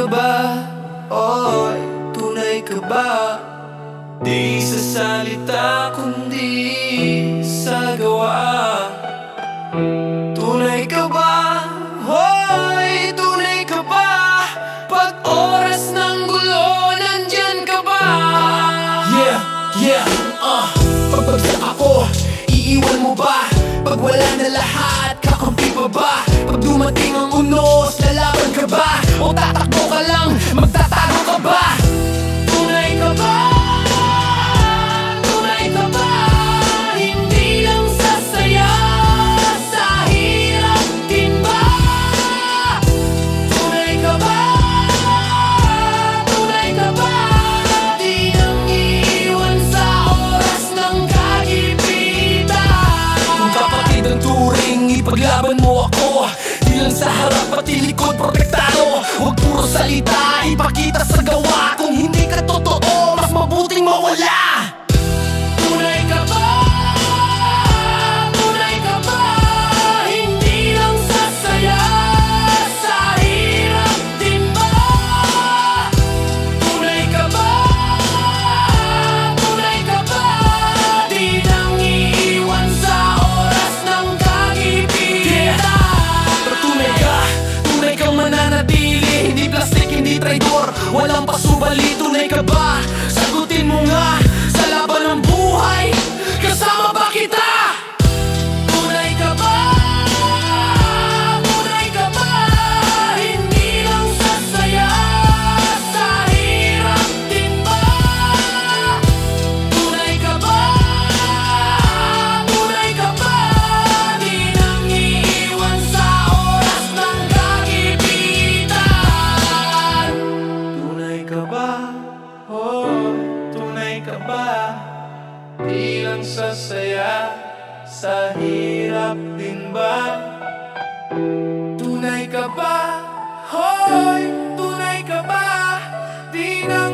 ka ba? Oy, tunay ka ba? Di sa salita kundi sa gawa. Tunay ka ba? Hoy, tunay ka ba? Pag oras ng gulo, nandyan ka ba? Pagbagsak ako, iiwan mo ba? Pag wala na lahat, kakampi pa ba? Pag dumating ang unos, lalaban ka ba? O tatakbo ka lang, magtatago ka ba? Tunay ka ba? Tunay ka ba? Hindi lang sa saya, sa hirap din ba? Tunay ka ba? Tunay ka ba? Di nang iiwan sa oras ng kagipitan. Kung kapatid ang turing, ipaglaban mo ako. Di lang sa harap pati likod, protektado. Huwag puro salita, ipakita sa gawa. Kung hindi ka totoo, mas mabuting mawala. Tunay ka ba? Tunay ka ba? Hindi lang sa saya, sa hirap din ba? Tunay ka ba? Tunay ka ba? Di nang iiwan sa oras ng kagipitan. Pero tunay kang mananatili. Hindi plastic, hindi traidor, walang pasubali. Tunay ka ba? Sagutin mo nga, sa laban ng buhay, kasama ba kita? Tunay ka ba? Tunay ka ba? Hindi lang sa saya, sa hirap din ba? Tunay ka ba? Tunay ka ba? Di nang iiwan sa oras ng kagipitan. Tunay ka ba? Oh, tunay ka ba? Di lang sa saya, sa hirap din ba? Tunay ka ba? Hoy, tunay ka ba? Di na